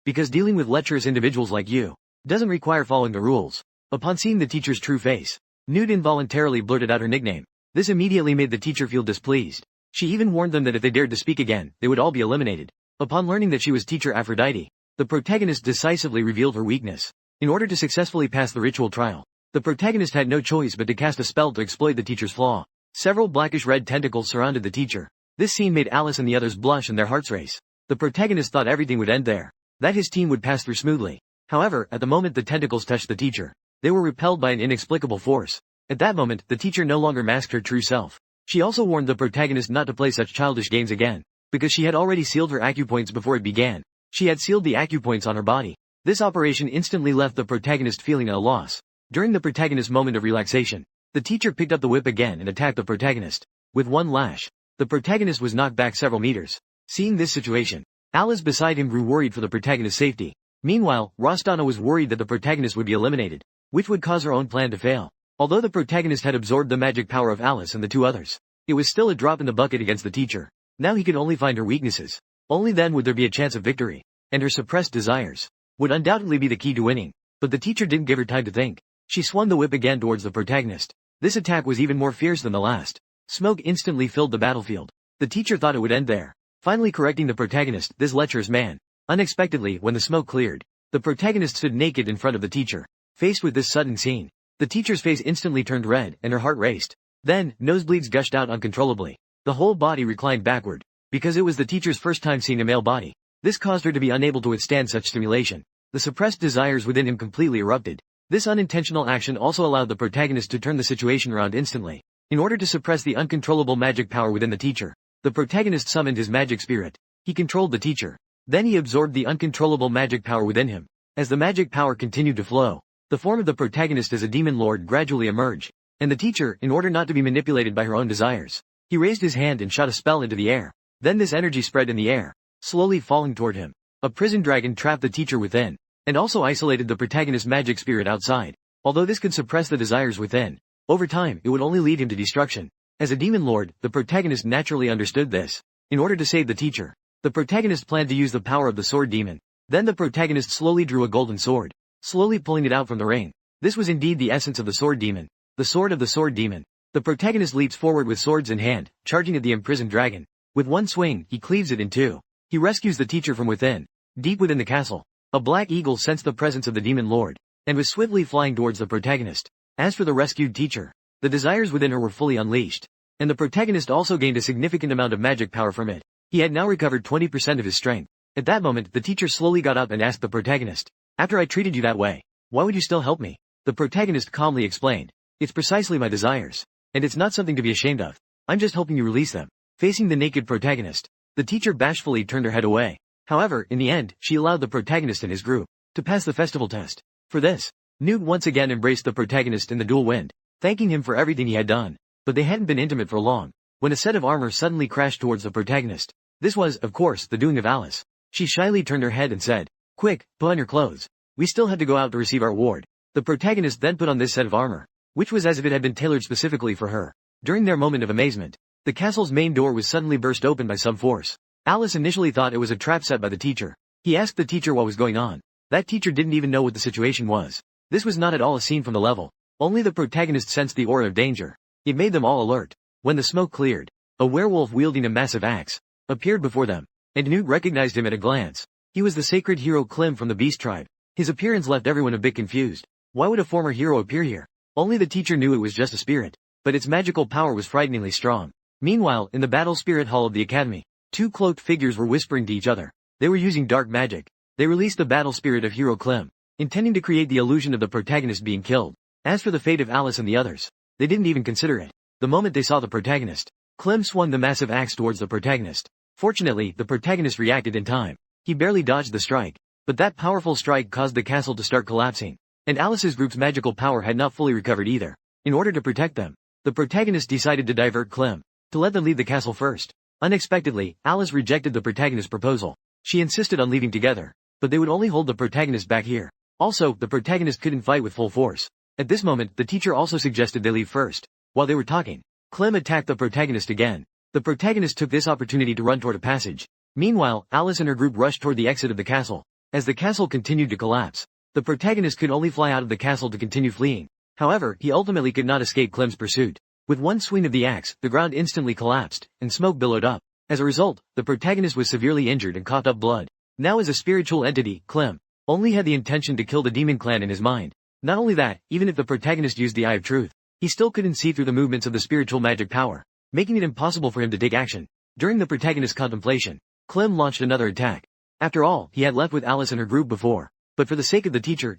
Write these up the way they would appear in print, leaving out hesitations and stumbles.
because dealing with lecherous individuals like you doesn't require following the rules. Upon seeing the teacher's true face, Nude involuntarily blurted out her nickname. This immediately made the teacher feel displeased. She even warned them that if they dared to speak again, they would all be eliminated. Upon learning that she was teacher Aphrodite, the protagonist decisively revealed her weakness. In order to successfully pass the ritual trial, the protagonist had no choice but to cast a spell to exploit the teacher's flaw. Several blackish-red tentacles surrounded the teacher. This scene made Alice and the others blush and their hearts race. The protagonist thought everything would end there, that his team would pass through smoothly. However, at the moment the tentacles touched the teacher, they were repelled by an inexplicable force. At that moment, the teacher no longer masked her true self. She also warned the protagonist not to play such childish games again, because she had already sealed her acupoints before it began. She had sealed the acupoints on her body. This operation instantly left the protagonist feeling at a loss. During the protagonist's moment of relaxation, the teacher picked up the whip again and attacked the protagonist. With one lash, the protagonist was knocked back several meters. Seeing this situation, Alice beside him grew worried for the protagonist's safety. Meanwhile, Rostana was worried that the protagonist would be eliminated, which would cause her own plan to fail. Although the protagonist had absorbed the magic power of Alice and the two others, it was still a drop in the bucket against the teacher. Now he could only find her weaknesses. Only then would there be a chance of victory, and her suppressed desires would undoubtedly be the key to winning. But the teacher didn't give her time to think. She swung the whip again towards the protagonist. This attack was even more fierce than the last. Smoke instantly filled the battlefield. The teacher thought it would end there, finally correcting the protagonist, this lecherous man. Unexpectedly, when the smoke cleared, the protagonist stood naked in front of the teacher. Faced with this sudden scene, the teacher's face instantly turned red and her heart raced. Then, nosebleeds gushed out uncontrollably. The whole body reclined backward, because it was the teacher's first time seeing a male body. This caused her to be unable to withstand such stimulation. The suppressed desires within him completely erupted. This unintentional action also allowed the protagonist to turn the situation around instantly. In order to suppress the uncontrollable magic power within the teacher, the protagonist summoned his magic spirit. He controlled the teacher. Then he absorbed the uncontrollable magic power within him. As the magic power continued to flow, the form of the protagonist as a demon lord gradually emerged. And the teacher, in order not to be manipulated by her own desires, he raised his hand and shot a spell into the air. Then this energy spread in the air, slowly falling toward him. A prison dragon trapped the teacher within, and also isolated the protagonist's magic spirit outside. Although this could suppress the desires within, over time it would only lead him to destruction. As a demon lord, the protagonist naturally understood this. In order to save the teacher, the protagonist planned to use the power of the sword demon. Then the protagonist slowly drew a golden sword, slowly pulling it out from the ring. This was indeed the essence of the sword demon. The sword of the sword demon. The protagonist leaps forward with swords in hand, charging at the imprisoned dragon. With one swing, he cleaves it in two. He rescues the teacher from within. Deep within the castle, a black eagle sensed the presence of the demon lord, and was swiftly flying towards the protagonist. As for the rescued teacher, the desires within her were fully unleashed, and the protagonist also gained a significant amount of magic power from it. He had now recovered 20% of his strength. At that moment, the teacher slowly got up and asked the protagonist, "After I treated you that way, why would you still help me?" The protagonist calmly explained, "It's precisely my desires, and it's not something to be ashamed of. I'm just helping you release them." Facing the naked protagonist, the teacher bashfully turned her head away. However, in the end, she allowed the protagonist and his group to pass the festival test. For this, Newt once again embraced the protagonist in the dual wind, thanking him for everything he had done. But they hadn't been intimate for long, when a set of armor suddenly crashed towards the protagonist. This was, of course, the doing of Alice. She shyly turned her head and said, "Quick, put on your clothes. We still have to go out to receive our reward." The protagonist then put on this set of armor, which was as if it had been tailored specifically for her. During their moment of amazement, the castle's main door was suddenly burst open by some force. Alice initially thought it was a trap set by the teacher. He asked the teacher what was going on. That teacher didn't even know what the situation was. This was not at all a scene from the level. Only the protagonist sensed the aura of danger. It made them all alert. When the smoke cleared, a werewolf wielding a massive axe appeared before them, and Newt recognized him at a glance. He was the sacred hero Clem from the Beast tribe. His appearance left everyone a bit confused. Why would a former hero appear here? Only the teacher knew it was just a spirit, but its magical power was frighteningly strong. Meanwhile, in the battle spirit hall of the academy, two cloaked figures were whispering to each other. They were using dark magic. They released the battle spirit of hero Clem, intending to create the illusion of the protagonist being killed. As for the fate of Alice and the others, they didn't even consider it. The moment they saw the protagonist, Clem swung the massive axe towards the protagonist. Fortunately, the protagonist reacted in time. He barely dodged the strike, but that powerful strike caused the castle to start collapsing, and Alice's group's magical power had not fully recovered either. In order to protect them, the protagonist decided to divert Clem, to let them leave the castle first. Unexpectedly, Alice rejected the protagonist's proposal. She insisted on leaving together, but they would only hold the protagonist back here. Also, the protagonist couldn't fight with full force. At this moment, the teacher also suggested they leave first. While they were talking, Clem attacked the protagonist again. The protagonist took this opportunity to run toward a passage. Meanwhile, Alice and her group rushed toward the exit of the castle. As the castle continued to collapse, the protagonist could only fly out of the castle to continue fleeing. However, he ultimately could not escape Clem's pursuit. With one swing of the axe, the ground instantly collapsed, and smoke billowed up. As a result, the protagonist was severely injured and coughed up blood. Now as a spiritual entity, Clem only had the intention to kill the demon clan in his mind. Not only that, even if the protagonist used the Eye of Truth, he still couldn't see through the movements of the spiritual magic power, making it impossible for him to take action. During the protagonist's contemplation, Clem launched another attack. After all, he had left with Alice and her group before. But for the sake of the teacher,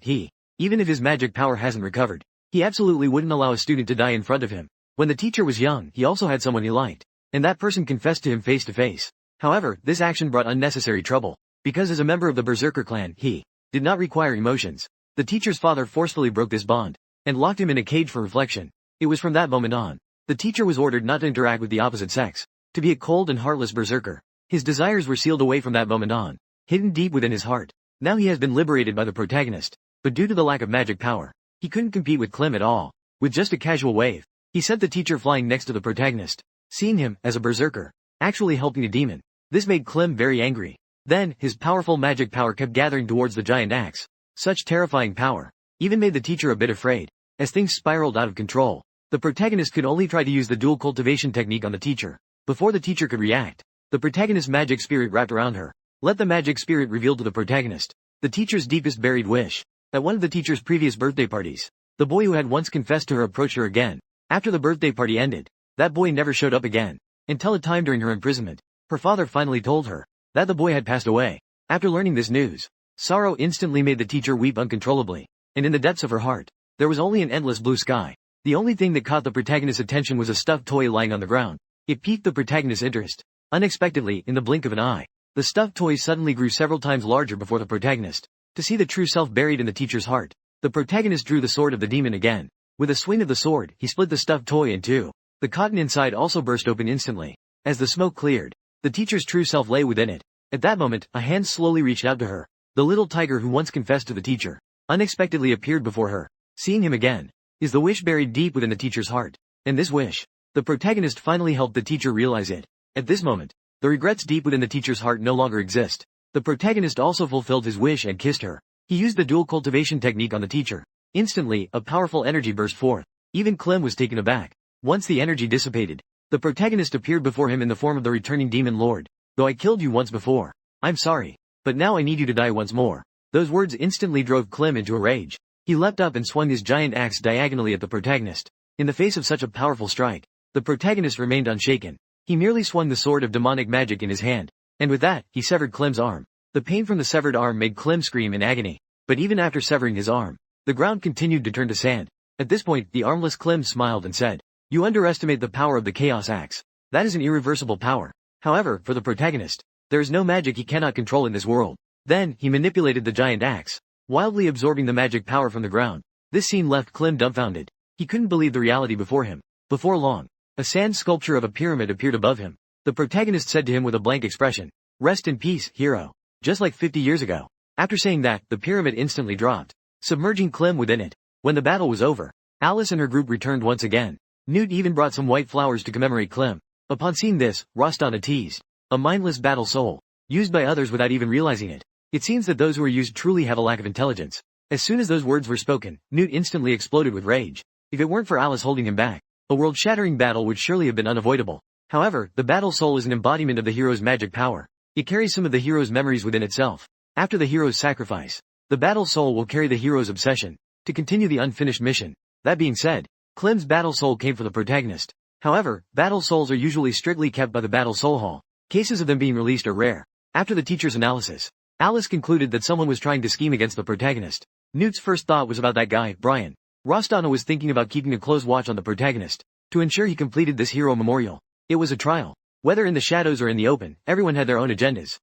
even if his magic power hasn't recovered, he absolutely wouldn't allow a student to die in front of him. When the teacher was young, he also had someone he liked, and that person confessed to him face to face. However, this action brought unnecessary trouble, because as a member of the Berserker clan, he did not require emotions. The teacher's father forcefully broke this bond, and locked him in a cage for reflection. It was from that moment on, the teacher was ordered not to interact with the opposite sex, to be a cold and heartless berserker. His desires were sealed away from that moment on, hidden deep within his heart. Now he has been liberated by the protagonist, but due to the lack of magic power, he couldn't compete with Clem at all. With just a casual wave, he sent the teacher flying next to the protagonist. Seeing him, as a berserker, actually helping a demon, this made Clem very angry. Then, his powerful magic power kept gathering towards the giant axe. Such terrifying power even made the teacher a bit afraid. As things spiraled out of control, the protagonist could only try to use the dual cultivation technique on the teacher. Before the teacher could react, the protagonist's magic spirit wrapped around her. Let the magic spirit reveal to the protagonist the teacher's deepest buried wish. At one of the teacher's previous birthday parties, the boy who had once confessed to her approached her again. After the birthday party ended, that boy never showed up again, until a time during her imprisonment. Her father finally told her that the boy had passed away. After learning this news, sorrow instantly made the teacher weep uncontrollably, and in the depths of her heart, there was only an endless blue sky. The only thing that caught the protagonist's attention was a stuffed toy lying on the ground. It piqued the protagonist's interest. Unexpectedly, in the blink of an eye, the stuffed toy suddenly grew several times larger before the protagonist. To see the true self buried in the teacher's heart, the protagonist drew the sword of the demon again. With a swing of the sword, he split the stuffed toy in two. The cotton inside also burst open instantly. As the smoke cleared, the teacher's true self lay within it. At that moment, a hand slowly reached out to her. The little tiger who once confessed to the teacher unexpectedly appeared before her. Seeing him again is the wish buried deep within the teacher's heart. And this wish, the protagonist finally helped the teacher realize it. At this moment, the regrets deep within the teacher's heart no longer exist. The protagonist also fulfilled his wish and kissed her. He used the dual cultivation technique on the teacher. Instantly, a powerful energy burst forth. Even Clem was taken aback. Once the energy dissipated, the protagonist appeared before him in the form of the returning demon lord. Though I killed you once before, I'm sorry, but now I need you to die once more. Those words instantly drove Clem into a rage. He leapt up and swung his giant axe diagonally at the protagonist. In the face of such a powerful strike, the protagonist remained unshaken. He merely swung the sword of demonic magic in his hand, and with that, he severed Clem's arm. The pain from the severed arm made Clem scream in agony. But even after severing his arm, the ground continued to turn to sand. At this point, the armless Clem smiled and said, "You underestimate the power of the Chaos Axe. That is an irreversible power. However, for the protagonist, there is no magic he cannot control in this world." Then, he manipulated the giant axe, wildly absorbing the magic power from the ground. This scene left Clem dumbfounded. He couldn't believe the reality before him. Before long, a sand sculpture of a pyramid appeared above him. The protagonist said to him with a blank expression, "Rest in peace, hero." Just like 50 years ago. After saying that, the pyramid instantly dropped, submerging Clem within it. When the battle was over, Alice and her group returned once again. Newt even brought some white flowers to commemorate Clem. Upon seeing this, Rostana teased, "A mindless battle soul, used by others without even realizing it. It seems that those who are used truly have a lack of intelligence." As soon as those words were spoken, Newt instantly exploded with rage. If it weren't for Alice holding him back, a world-shattering battle would surely have been unavoidable. However, the battle soul is an embodiment of the hero's magic power. It carries some of the hero's memories within itself. After the hero's sacrifice, the battle soul will carry the hero's obsession to continue the unfinished mission. That being said, Clem's battle soul came for the protagonist. However, battle souls are usually strictly kept by the battle soul hall. Cases of them being released are rare. After the teacher's analysis, Alice concluded that someone was trying to scheme against the protagonist. Newt's first thought was about that guy, Brian. Rostana was thinking about keeping a close watch on the protagonist to ensure he completed this hero memorial. It was a trial. Whether in the shadows or in the open, everyone had their own agendas.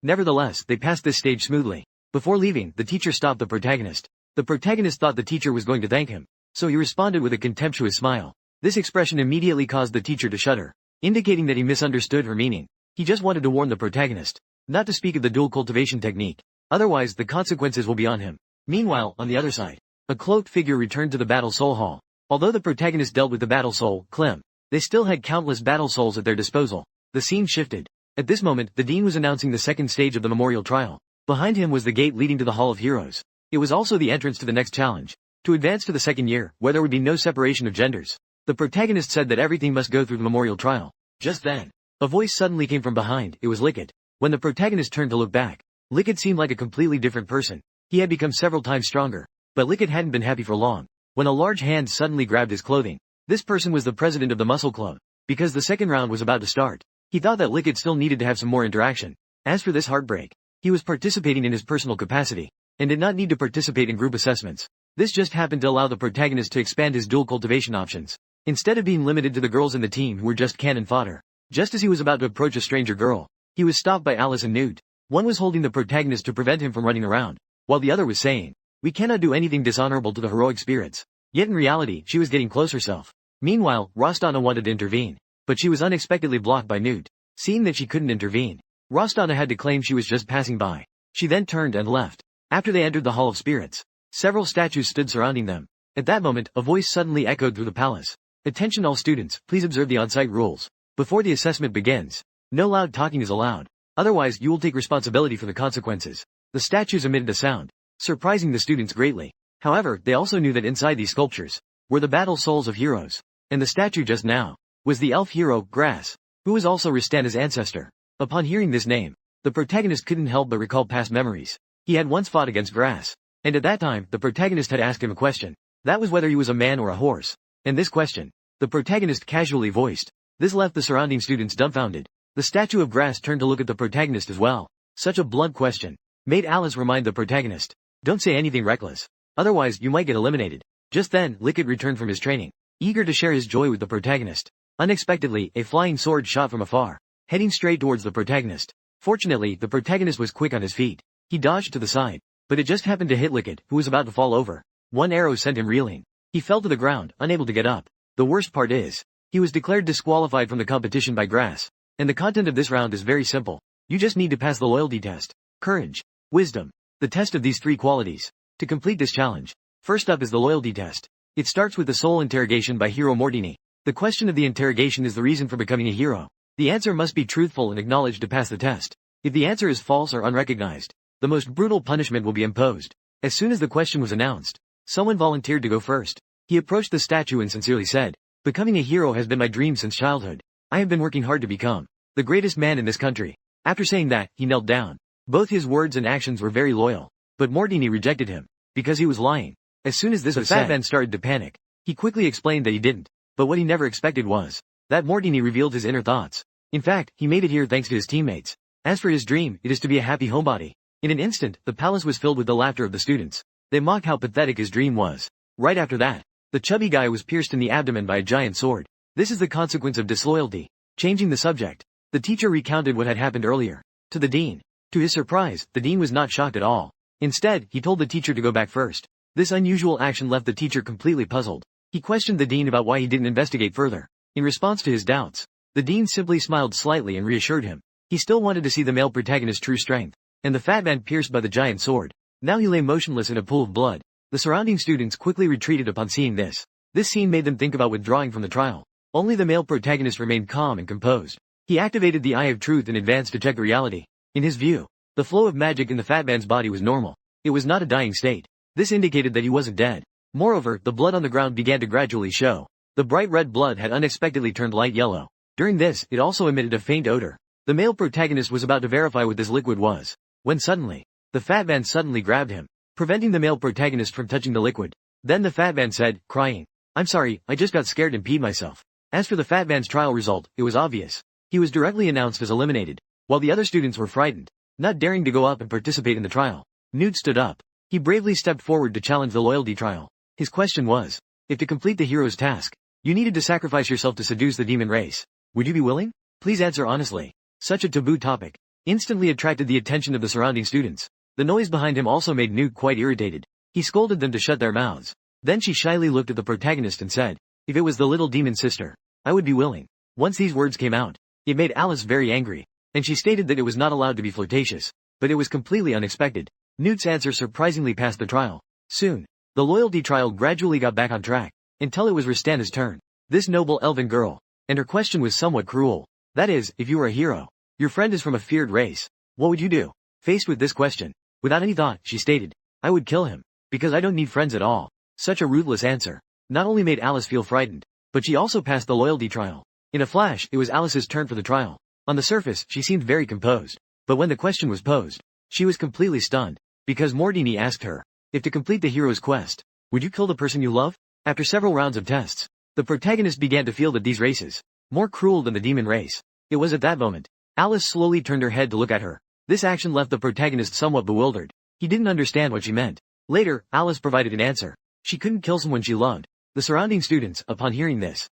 Nevertheless, they passed this stage smoothly. Before leaving, the teacher stopped the protagonist. The protagonist thought the teacher was going to thank him, so he responded with a contemptuous smile. This expression immediately caused the teacher to shudder, indicating that he misunderstood her meaning. He just wanted to warn the protagonist not to speak of the dual cultivation technique. Otherwise, the consequences will be on him. Meanwhile, on the other side, a cloaked figure returned to the battle soul hall. Although the protagonist dealt with the battle soul, Clem, they still had countless battle souls at their disposal. The scene shifted. At this moment, the dean was announcing the second stage of the memorial trial. Behind him was the gate leading to the Hall of Heroes. It was also the entrance to the next challenge. To advance to the second year, where there would be no separation of genders. The protagonist said that everything must go through the memorial trial. Just then, a voice suddenly came from behind. It was Liquid. When the protagonist turned to look back, Liquid seemed like a completely different person. He had become several times stronger. But Liquid hadn't been happy for long. When a large hand suddenly grabbed his clothing. This person was the president of the Muscle Club. Because the second round was about to start, he thought that Liquid still needed to have some more interaction. As for this heartbreak, he was participating in his personal capacity, and did not need to participate in group assessments. This just happened to allow the protagonist to expand his dual cultivation options. Instead of being limited to the girls in the team who were just cannon fodder. Just as he was about to approach a stranger girl, he was stopped by Alice and Newt. One was holding the protagonist to prevent him from running around, while the other was saying, "We cannot do anything dishonorable to the heroic spirits." Yet in reality, she was getting close herself. Meanwhile, Rostana wanted to intervene, but she was unexpectedly blocked by Newt. Seeing that she couldn't intervene, Rostana had to claim she was just passing by. She then turned and left. After they entered the Hall of Spirits, several statues stood surrounding them. At that moment, a voice suddenly echoed through the palace. "Attention all students, please observe the on-site rules. Before the assessment begins, no loud talking is allowed. Otherwise, you will take responsibility for the consequences." The statues emitted a sound, surprising the students greatly. However, they also knew that inside these sculptures were the battle souls of heroes. And the statue just now was the elf hero, Grass, who was also Ristana's ancestor. Upon hearing this name, the protagonist couldn't help but recall past memories. He had once fought against Grass, and at that time, the protagonist had asked him a question. That was whether he was a man or a horse. And this question, the protagonist casually voiced. This left the surrounding students dumbfounded. The statue of Grass turned to look at the protagonist as well. Such a blunt question made Alice remind the protagonist, "Don't say anything reckless. Otherwise, you might get eliminated." Just then, Liquid returned from his training, eager to share his joy with the protagonist. Unexpectedly, a flying sword shot from afar, heading straight towards the protagonist. Fortunately, the protagonist was quick on his feet. He dodged to the side, but it just happened to hit Liquid, who was about to fall over. One arrow sent him reeling. He fell to the ground, unable to get up. The worst part is, he was declared disqualified from the competition by Grass. And the content of this round is very simple. You just need to pass the loyalty test, courage, wisdom, the test of these three qualities. To complete this challenge, first up is the loyalty test. It starts with the soul interrogation by Hero Mordini. The question of the interrogation is the reason for becoming a hero. The answer must be truthful and acknowledged to pass the test. If the answer is false or unrecognized, the most brutal punishment will be imposed. As soon as the question was announced, someone volunteered to go first. He approached the statue and sincerely said, "Becoming a hero has been my dream since childhood. I have been working hard to become the greatest man in this country." After saying that, he knelt down. Both his words and actions were very loyal. But Mordini rejected him, because he was lying. As soon as this was said, the fat man started to panic. He quickly explained that he didn't. But what he never expected was that Mordini revealed his inner thoughts. In fact, he made it here thanks to his teammates. As for his dream, it is to be a happy homebody. In an instant, the palace was filled with the laughter of the students. They mocked how pathetic his dream was. Right after that, the chubby guy was pierced in the abdomen by a giant sword. This is the consequence of disloyalty. Changing the subject, the teacher recounted what had happened earlier to the dean. To his surprise, the dean was not shocked at all. Instead, he told the teacher to go back first. This unusual action left the teacher completely puzzled. He questioned the dean about why he didn't investigate further. In response to his doubts, the dean simply smiled slightly and reassured him. He still wanted to see the male protagonist's true strength, and the fat man pierced by the giant sword. Now he lay motionless in a pool of blood. The surrounding students quickly retreated upon seeing this. This scene made them think about withdrawing from the trial. Only the male protagonist remained calm and composed. He activated the Eye of Truth in advance to check reality. In his view, the flow of magic in the fat man's body was normal. It was not a dying state. This indicated that he wasn't dead. Moreover, the blood on the ground began to gradually show. The bright red blood had unexpectedly turned light yellow. During this, it also emitted a faint odor. The male protagonist was about to verify what this liquid was, when suddenly, the fat man suddenly grabbed him, preventing the male protagonist from touching the liquid. Then the fat man said, crying, "I'm sorry, I just got scared and peed myself." As for the fat man's trial result, it was obvious. He was directly announced as eliminated, while the other students were frightened, not daring to go up and participate in the trial. Newt stood up. He bravely stepped forward to challenge the loyalty trial. His question was, if to complete the hero's task, you needed to sacrifice yourself to seduce the demon race, would you be willing? Please answer honestly. Such a taboo topic instantly attracted the attention of the surrounding students. The noise behind him also made Newt quite irritated. He scolded them to shut their mouths. Then she shyly looked at the protagonist and said, "If it was the little demon sister, I would be willing." Once these words came out, it made Alice very angry, and she stated that it was not allowed to be flirtatious, but it was completely unexpected. Newt's answer surprisingly passed the trial. Soon, the loyalty trial gradually got back on track, until it was Ristana's turn. This noble elven girl, and her question was somewhat cruel. That is, if you were a hero, your friend is from a feared race, what would you do? Faced with this question, without any thought, she stated, I would kill him, because I don't need friends at all. Such a ruthless answer not only made Alice feel frightened, but she also passed the loyalty trial. In a flash, it was Alice's turn for the trial. On the surface, she seemed very composed, but when the question was posed, she was completely stunned, because Mordini asked her, if to complete the hero's quest, would you kill the person you love? After several rounds of tests, the protagonist began to feel that these races, more cruel than the demon race. It was at that moment, Alice slowly turned her head to look at her. This action left the protagonist somewhat bewildered. He didn't understand what she meant. Later, Alice provided an answer. She couldn't kill someone she loved. The surrounding students, upon hearing this,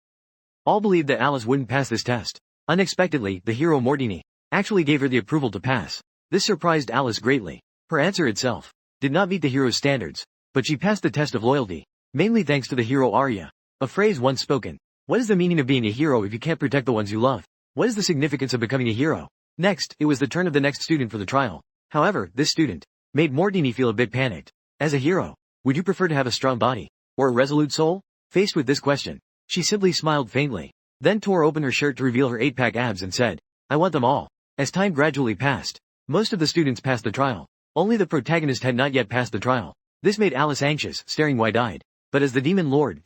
all believed that Alice wouldn't pass this test. Unexpectedly, the hero Mordini actually gave her the approval to pass. This surprised Alice greatly. Her answer itself did not meet the hero's standards, but she passed the test of loyalty, mainly thanks to the hero Arya. A phrase once spoken. What is the meaning of being a hero if you can't protect the ones you love? What is the significance of becoming a hero? Next, it was the turn of the next student for the trial. However, this student made Mordini feel a bit panicked. As a hero, would you prefer to have a strong body or a resolute soul? Faced with this question, she simply smiled faintly, then tore open her shirt to reveal her 8-pack abs and said, I want them all. As time gradually passed, most of the students passed the trial. Only the protagonist had not yet passed the trial. This made Alice anxious, staring wide-eyed. But as the demon lord,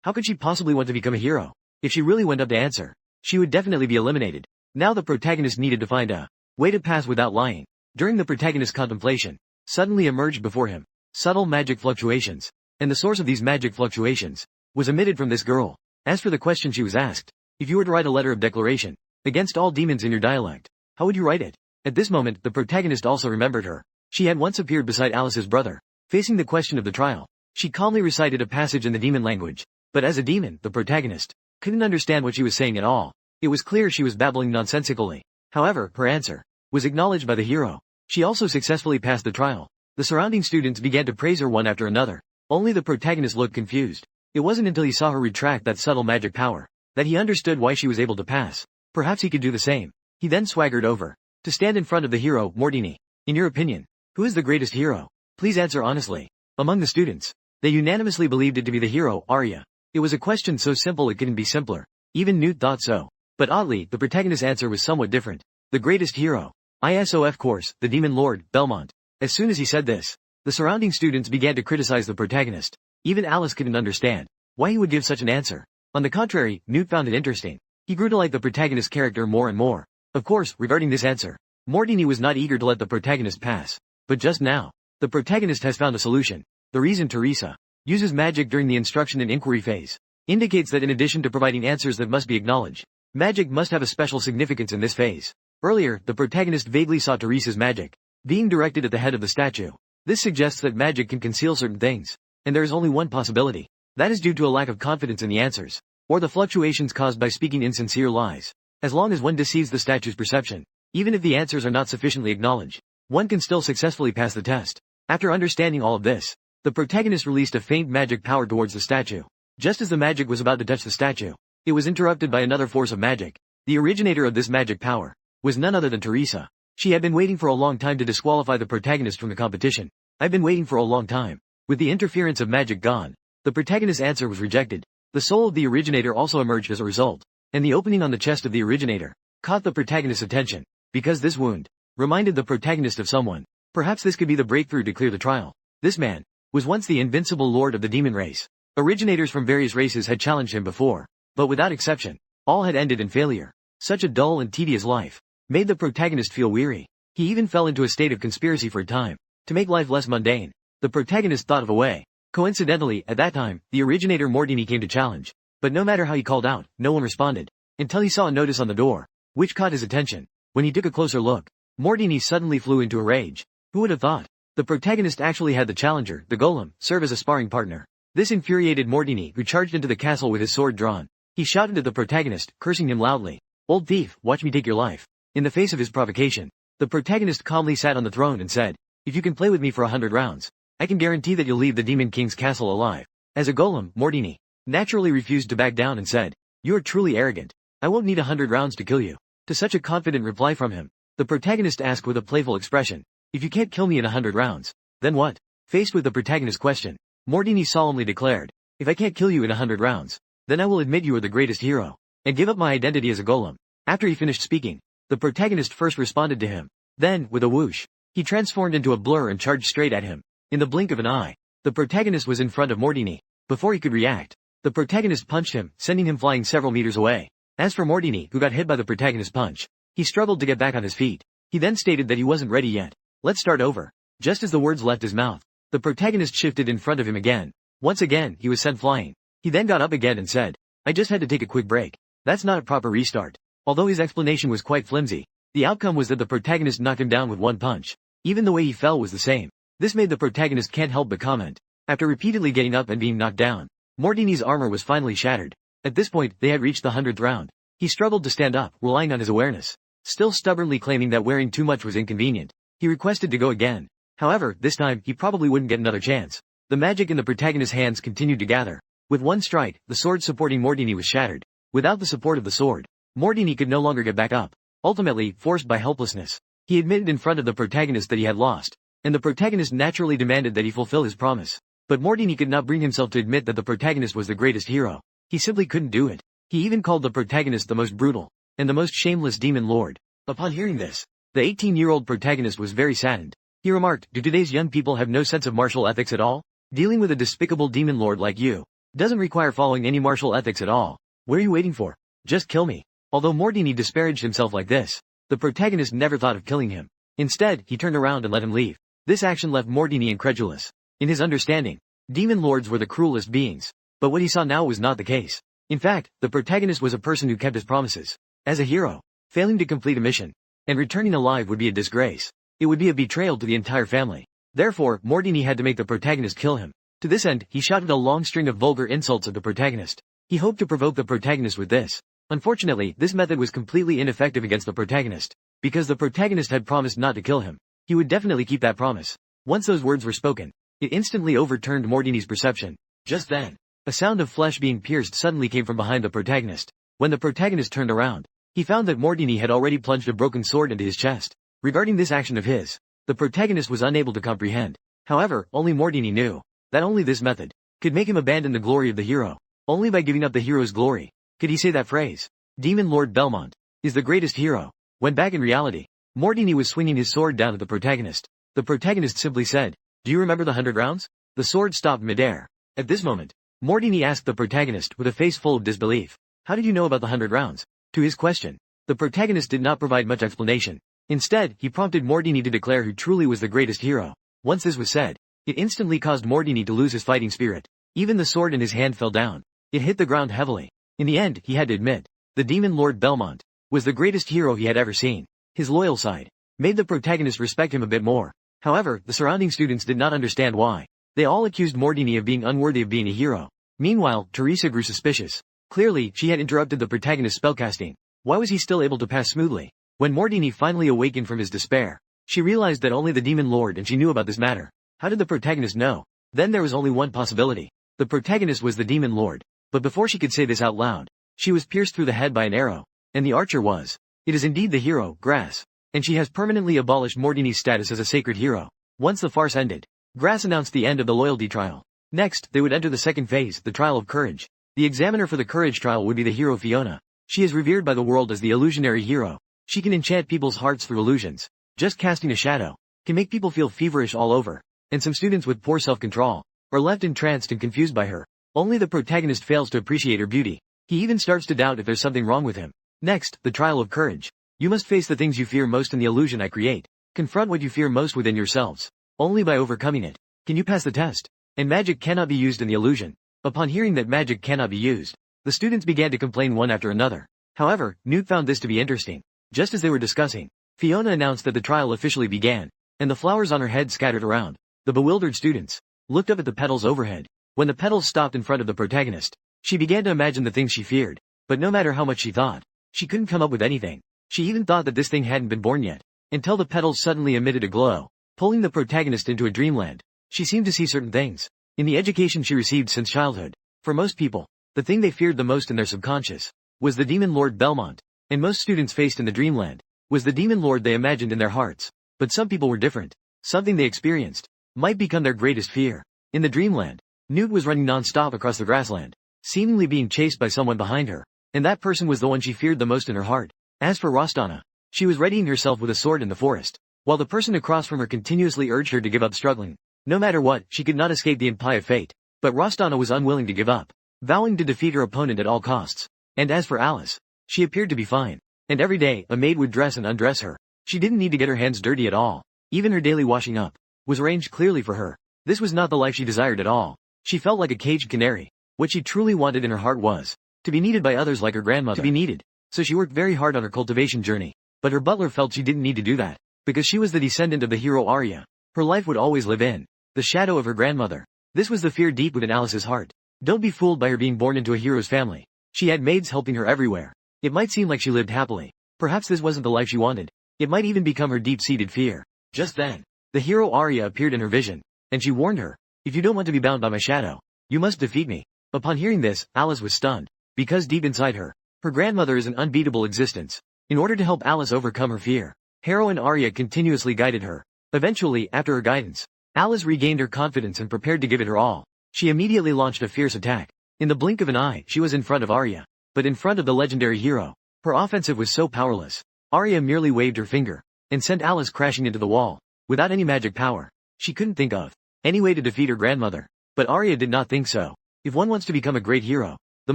how could she possibly want to become a hero? If she really went up to answer, she would definitely be eliminated. Now the protagonist needed to find a way to pass without lying. During the protagonist's contemplation, suddenly emerged before him subtle magic fluctuations, and the source of these magic fluctuations was emitted from this girl. As for the question she was asked, if you were to write a letter of declaration against all demons in your dialect, how would you write it? At this moment, the protagonist also remembered her. She had once appeared beside Alice's brother. Facing the question of the trial, she calmly recited a passage in the demon language. But as a demon, the protagonist couldn't understand what she was saying at all. It was clear she was babbling nonsensically. However, her answer was acknowledged by the hero. She also successfully passed the trial. The surrounding students began to praise her one after another. Only the protagonist looked confused. It wasn't until he saw her retract that subtle magic power that he understood why she was able to pass. Perhaps he could do the same. He then swaggered over to stand in front of the hero, Mordini. In your opinion, who is the greatest hero? Please answer honestly. Among the students, they unanimously believed it to be the hero, Arya. It was a question so simple it couldn't be simpler. Even Newt thought so. But oddly, the protagonist's answer was somewhat different. The greatest hero. Of course, the demon lord, Belmont. As soon as he said this, the surrounding students began to criticize the protagonist. Even Alice couldn't understand why he would give such an answer. On the contrary, Newt found it interesting. He grew to like the protagonist's character more and more. Of course, regarding this answer, Mordini was not eager to let the protagonist pass. But just now, the protagonist has found a solution. The reason Teresa uses magic during the instruction and inquiry phase indicates that in addition to providing answers that must be acknowledged, magic must have a special significance in this phase. Earlier, the protagonist vaguely saw Teresa's magic being directed at the head of the statue. This suggests that magic can conceal certain things, and there is only one possibility. That is due to a lack of confidence in the answers, or the fluctuations caused by speaking insincere lies. As long as one deceives the statue's perception, even if the answers are not sufficiently acknowledged, one can still successfully pass the test. After understanding all of this, the protagonist released a faint magic power towards the statue. Just as the magic was about to touch the statue, it was interrupted by another force of magic. The originator of this magic power was none other than Teresa. She had been waiting for a long time to disqualify the protagonist from the competition. I've been waiting for a long time. With the interference of magic gone, the protagonist's answer was rejected. The soul of the originator also emerged as a result, and the opening on the chest of the originator caught the protagonist's attention, because this wound reminded the protagonist of someone. Perhaps this could be the breakthrough to clear the trial. This man was once the invincible lord of the demon race. Originators from various races had challenged him before, but without exception, all had ended in failure. Such a dull and tedious life made the protagonist feel weary. He even fell into a state of conspiracy for a time, to make life less mundane. The protagonist thought of a way. Coincidentally, at that time, the originator Mordini came to challenge. But no matter how he called out, no one responded, until he saw a notice on the door, which caught his attention. When he took a closer look, Mordini suddenly flew into a rage. Who would have thought? The protagonist actually had the challenger, the golem, serve as a sparring partner. This infuriated Mordini, who charged into the castle with his sword drawn. He shouted at the protagonist, cursing him loudly. Old thief, watch me take your life. In the face of his provocation, the protagonist calmly sat on the throne and said, if you can play with me for 100 rounds, I can guarantee that you'll leave the Demon King's castle alive. As a golem, Mordini naturally refused to back down and said, you are truly arrogant. I won't need 100 rounds to kill you. To such a confident reply from him, the protagonist asked with a playful expression, if you can't kill me in 100 rounds, then what? Faced with the protagonist's question, Mordini solemnly declared, if I can't kill you in 100 rounds, then I will admit you are the greatest hero, and give up my identity as a golem. After he finished speaking, the protagonist first responded to him. Then, with a whoosh, He transformed into a blur and charged straight at him. In the blink of an eye, the protagonist was in front of Mordini. Before he could react, the protagonist punched him, sending him flying several meters away. As for Mordini, who got hit by the protagonist's punch, he struggled to get back on his feet. He then stated that he wasn't ready yet. Let's start over. Just as the words left his mouth, the protagonist shifted in front of him again. Once again, he was sent flying. He then got up again and said, "I just had to take a quick break." That's not a proper restart. Although his explanation was quite flimsy, the outcome was that the protagonist knocked him down with one punch. Even the way he fell was the same. This made the protagonist can't help but comment. After repeatedly getting up and being knocked down, Mordini's armor was finally shattered. At this point, they had reached the 100th round. He struggled to stand up, relying on his awareness. Still stubbornly claiming that wearing too much was inconvenient, he requested to go again. However, this time, he probably wouldn't get another chance. The magic in the protagonist's hands continued to gather. With one strike, the sword supporting Mordini was shattered. Without the support of the sword, Mordini could no longer get back up. Ultimately, forced by helplessness, he admitted in front of the protagonist that he had lost, and the protagonist naturally demanded that he fulfill his promise. But Mordini could not bring himself to admit that the protagonist was the greatest hero. He simply couldn't do it. He even called the protagonist the most brutal and the most shameless demon lord. Upon hearing this, the 18-year-old protagonist was very saddened. He remarked, "Do today's young people have no sense of martial ethics at all? Dealing with a despicable demon lord like you doesn't require following any martial ethics at all. What are you waiting for? Just kill me." Although Mordini disparaged himself like this, the protagonist never thought of killing him. Instead, he turned around and let him leave. This action left Mordini incredulous. In his understanding, demon lords were the cruelest beings. But what he saw now was not the case. In fact, the protagonist was a person who kept his promises. As a hero, failing to complete a mission and returning alive would be a disgrace. It would be a betrayal to the entire family. Therefore, Mordini had to make the protagonist kill him. To this end, he shouted a long string of vulgar insults at the protagonist. He hoped to provoke the protagonist with this. Unfortunately, this method was completely ineffective against the protagonist, because the protagonist had promised not to kill him. He would definitely keep that promise. Once those words were spoken, it instantly overturned Mordini's perception. Just then, a sound of flesh being pierced suddenly came from behind the protagonist. When the protagonist turned around, he found that Mordini had already plunged a broken sword into his chest. Regarding this action of his, the protagonist was unable to comprehend. However, only Mordini knew that only this method could make him abandon the glory of the hero. Only by giving up the hero's glory could he say that phrase, "Demon Lord Belmont is the greatest hero," when back in reality, Mordini was swinging his sword down at the protagonist. The protagonist simply said, "Do you remember the 100 rounds?" The sword stopped midair. At this moment, Mordini asked the protagonist with a face full of disbelief, "How did you know about the 100 rounds?" To his question, the protagonist did not provide much explanation. Instead, he prompted Mordini to declare who truly was the greatest hero. Once this was said, it instantly caused Mordini to lose his fighting spirit. Even the sword in his hand fell down. It hit the ground heavily. In the end, he had to admit, the Demon Lord Belmont was the greatest hero he had ever seen. His loyal side made the protagonist respect him a bit more. However, the surrounding students did not understand why. They all accused Mordini of being unworthy of being a hero. Meanwhile, Teresa grew suspicious. Clearly, she had interrupted the protagonist's spellcasting. Why was he still able to pass smoothly? When Mordini finally awakened from his despair, she realized that only the Demon Lord and she knew about this matter. How did the protagonist know? Then there was only one possibility. The protagonist was the Demon Lord. But before she could say this out loud, she was pierced through the head by an arrow. And the archer was. It is indeed the hero, Grass. And she has permanently abolished Mordini's status as a sacred hero. Once the farce ended, Grass announced the end of the loyalty trial. Next, they would enter the second phase, the trial of courage. The examiner for the courage trial would be the hero Fiona. She is revered by the world as the illusionary hero. She can enchant people's hearts through illusions. Just casting a shadow can make people feel feverish all over. And some students with poor self-control are left entranced and confused by her. Only the protagonist fails to appreciate her beauty. He even starts to doubt if there's something wrong with him. Next, the trial of courage. You must face the things you fear most in the illusion I create. Confront what you fear most within yourselves. Only by overcoming it can you pass the test. And magic cannot be used in the illusion. Upon hearing that magic cannot be used, the students began to complain one after another. However, Newt found this to be interesting. Just as they were discussing, Fiona announced that the trial officially began, and the flowers on her head scattered around. The bewildered students looked up at the petals overhead. When the petals stopped in front of the protagonist, she began to imagine the things she feared. But no matter how much she thought, she couldn't come up with anything. She even thought that this thing hadn't been born yet, until the petals suddenly emitted a glow, pulling the protagonist into a dreamland. She seemed to see certain things in the education she received since childhood. For most people, the thing they feared the most in their subconscious was the Demon Lord Belmont, and most students faced in the dreamland was the Demon Lord they imagined in their hearts. But some people were different. Something they experienced might become their greatest fear. In the dreamland, Newt was running non-stop across the grassland, seemingly being chased by someone behind her, and that person was the one she feared the most in her heart. As for Rostana, she was readying herself with a sword in the forest. while the person across from her continuously urged her to give up struggling. No matter what, she could not escape the impie of fate. But Rostana was unwilling to give up, vowing to defeat her opponent at all costs. And as for Alice, she appeared to be fine. And every day, a maid would dress and undress her. She didn't need to get her hands dirty at all. Even her daily washing up was arranged clearly for her. This was not the life she desired at all. She felt like a caged canary. What she truly wanted in her heart was to be needed by others like her grandmother. To be needed. So she worked very hard on her cultivation journey. But her butler felt she didn't need to do that, because she was the descendant of the hero Arya. Her life would always live in the shadow of her grandmother. This was the fear deep within Alice's heart. Don't be fooled by her being born into a hero's family. She had maids helping her everywhere. It might seem like she lived happily. Perhaps this wasn't the life she wanted. It might even become her deep-seated fear. Just then, the hero Arya appeared in her vision, and she warned her, "If you don't want to be bound by my shadow, you must defeat me." Upon hearing this, Alice was stunned, because deep inside her, her grandmother is an unbeatable existence. In order to help Alice overcome her fear, heroine Arya continuously guided her. Eventually, after her guidance, Alice regained her confidence and prepared to give it her all. She immediately launched a fierce attack. In the blink of an eye, she was in front of Arya. But in front of the legendary hero, her offensive was so powerless. Arya merely waved her finger and sent Alice crashing into the wall. Without any magic power, she couldn't think of any way to defeat her grandmother. But Arya did not think so. If one wants to become a great hero, the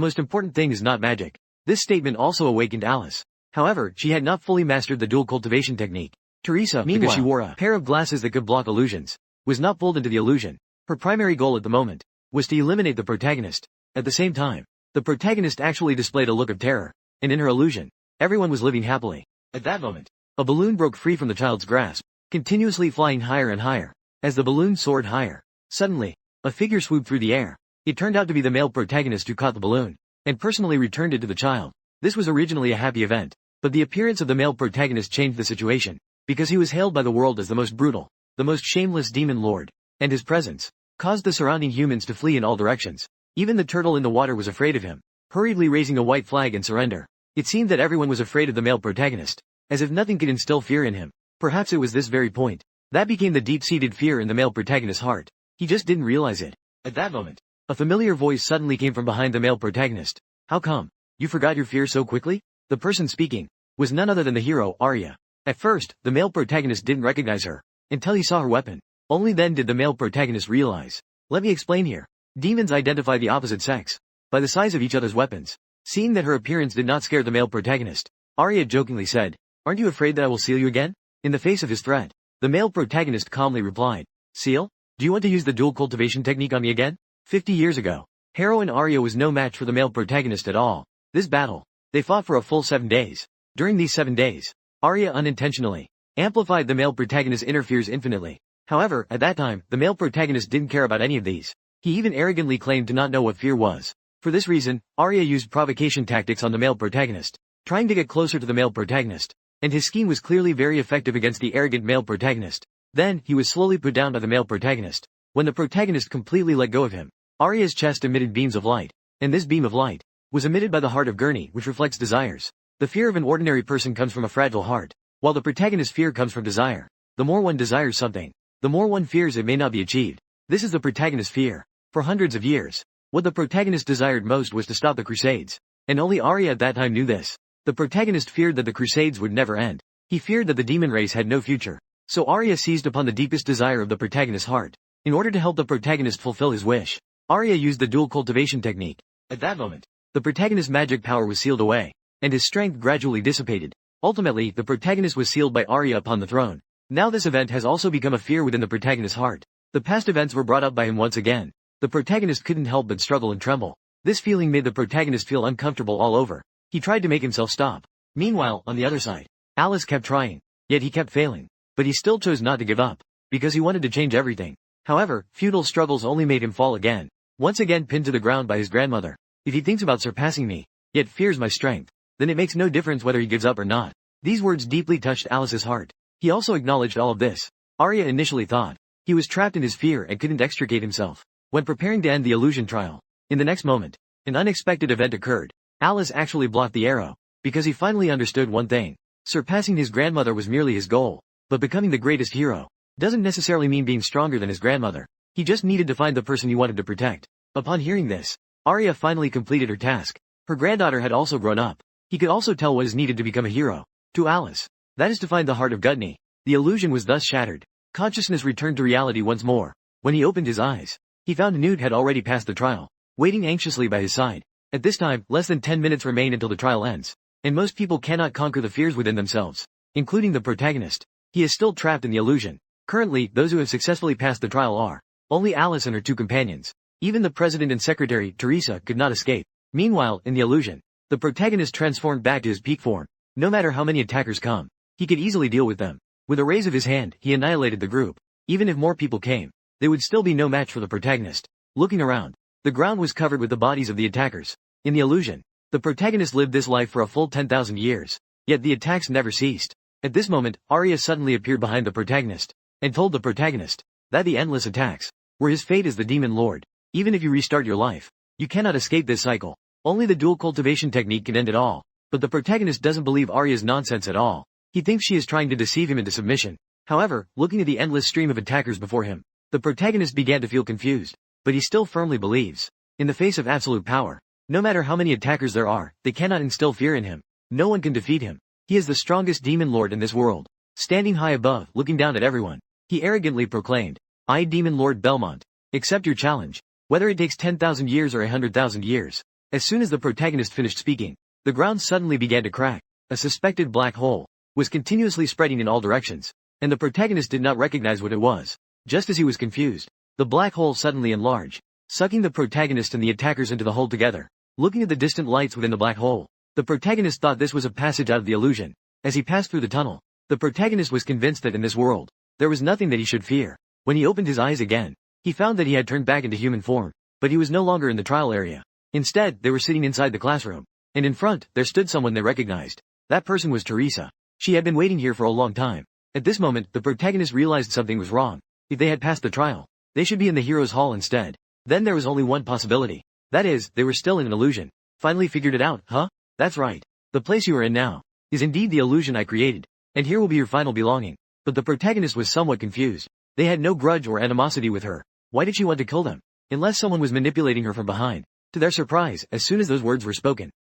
most important thing is not magic. This statement also awakened Alice. However, she had not fully mastered the dual cultivation technique. Teresa, meanwhile, because she wore a pair of glasses that could block illusions, was not pulled into the illusion. Her primary goal at the moment was to eliminate the protagonist. At the same time, the protagonist actually displayed a look of terror, and in her illusion, everyone was living happily. At that moment, a balloon broke free from the child's grasp, continuously flying higher and higher. As the balloon soared higher, suddenly, a figure swooped through the air. It turned out to be the male protagonist who caught the balloon, and personally returned it to the child. This was originally a happy event, but the appearance of the male protagonist changed the situation, because he was hailed by the world as the most brutal, the most shameless demon lord, and his presence caused the surrounding humans to flee in all directions. Even the turtle in the water was afraid of him, hurriedly raising a white flag in surrender. It seemed that everyone was afraid of the male protagonist, as if nothing could instill fear in him. Perhaps it was this very point that became the deep-seated fear in the male protagonist's heart. He just didn't realize it. At that moment, a familiar voice suddenly came from behind the male protagonist. "How come? You forgot your fear so quickly?" The person speaking was none other than the hero, Arya. At first, the male protagonist didn't recognize her, until he saw her weapon. Only then did the male protagonist realize. Let me explain here. Demons identify the opposite sex by the size of each other's weapons. Seeing that her appearance did not scare the male protagonist, Arya jokingly said, "Aren't you afraid that I will seal you again?" In the face of his threat, the male protagonist calmly replied, "Seal? Do you want to use the dual cultivation technique on me again?" 50 years ago, heroine Arya was no match for the male protagonist at all. This battle, they fought for a full 7 days. During these 7 days, Arya unintentionally amplified the male protagonist's inner fears infinitely. However, at that time, the male protagonist didn't care about any of these. He even arrogantly claimed to not know what fear was. For this reason, Arya used provocation tactics on the male protagonist, trying to get closer to the male protagonist. And his scheme was clearly very effective against the arrogant male protagonist. Then, he was slowly put down by the male protagonist. When the protagonist completely let go of him, Arya's chest emitted beams of light. And this beam of light was emitted by the heart of Gurney, which reflects desires. The fear of an ordinary person comes from a fragile heart, while the protagonist's fear comes from desire. The more one desires something, the more one fears it may not be achieved. This is the protagonist's fear. For hundreds of years, what the protagonist desired most was to stop the Crusades. And only Arya at that time knew this. The protagonist feared that the Crusades would never end. He feared that the demon race had no future. So Arya seized upon the deepest desire of the protagonist's heart. In order to help the protagonist fulfill his wish, Arya used the dual cultivation technique. At that moment, the protagonist's magic power was sealed away, and his strength gradually dissipated. Ultimately, the protagonist was sealed by Arya upon the throne. Now this event has also become a fear within the protagonist's heart. The past events were brought up by him once again. The protagonist couldn't help but struggle and tremble. This feeling made the protagonist feel uncomfortable all over. He tried to make himself stop. Meanwhile, on the other side, Alice kept trying, yet he kept failing. But he still chose not to give up, because he wanted to change everything. However, futile struggles only made him fall again. Once again pinned to the ground by his grandmother. If he thinks about surpassing me, yet fears my strength, then it makes no difference whether he gives up or not. These words deeply touched Alice's heart. He also acknowledged all of this. Arya initially thought he was trapped in his fear and couldn't extricate himself. When preparing to end the illusion trial, in the next moment, an unexpected event occurred. Alice actually blocked the arrow, because he finally understood one thing. Surpassing his grandmother was merely his goal, but becoming the greatest hero doesn't necessarily mean being stronger than his grandmother. He just needed to find the person he wanted to protect. Upon hearing this, Arya finally completed her task. Her granddaughter had also grown up. He could also tell what is needed to become a hero. To Alice, that is to find the heart of Gudney. The illusion was thus shattered. Consciousness returned to reality once more. When he opened his eyes, he found Newt had already passed the trial, waiting anxiously by his side. At this time, less than 10 minutes remain until the trial ends, and most people cannot conquer the fears within themselves, including the protagonist. He is still trapped in the illusion. Currently, those who have successfully passed the trial are only Alice and her two companions. Even the president and secretary, Teresa, could not escape. Meanwhile, in the illusion, the protagonist transformed back to his peak form. No matter how many attackers come, he could easily deal with them. With a raise of his hand, he annihilated the group. Even if more people came, they would still be no match for the protagonist. Looking around, the ground was covered with the bodies of the attackers. In the illusion, the protagonist lived this life for a full 10,000 years. Yet the attacks never ceased. At this moment, Arya suddenly appeared behind the protagonist, and told the protagonist that the endless attacks were his fate as the Demon Lord. Even if you restart your life, you cannot escape this cycle. Only the dual cultivation technique can end it all. But the protagonist doesn't believe Arya's nonsense at all. He thinks she is trying to deceive him into submission. However, looking at the endless stream of attackers before him, the protagonist began to feel confused. But he still firmly believes in the face of absolute power. No matter how many attackers there are, they cannot instill fear in him. No one can defeat him. He is the strongest Demon Lord in this world. Standing high above, looking down at everyone, he arrogantly proclaimed, "I, Demon Lord Belmont, accept your challenge, whether it takes 10,000 years or 100,000 years." As soon as the protagonist finished speaking, the ground suddenly began to crack. A suspected black hole was continuously spreading in all directions, and the protagonist did not recognize what it was. Just as he was confused, the black hole suddenly enlarged, sucking the protagonist and the attackers into the hole together. Looking at the distant lights within the black hole, the protagonist thought this was a passage out of the illusion. As he passed through the tunnel, the protagonist was convinced that in this world, there was nothing that he should fear. When he opened his eyes again, he found that he had turned back into human form, but he was no longer in the trial area. Instead, they were sitting inside the classroom, and in front, there stood someone they recognized. That person was Teresa. She had been waiting here for a long time. At this moment, the protagonist realized something was wrong. If they had passed the trial, they should be in the hero's hall instead. Then there was only one possibility. That is, they were still in an illusion. Finally figured it out, huh? That's right. The place you are in now is indeed the illusion I created, and here will be your final belonging. But the protagonist was somewhat confused. They had no grudge or animosity with her. Why did she want to kill them? Unless someone was manipulating her from behind. To their surprise, as soon as those words were spoken,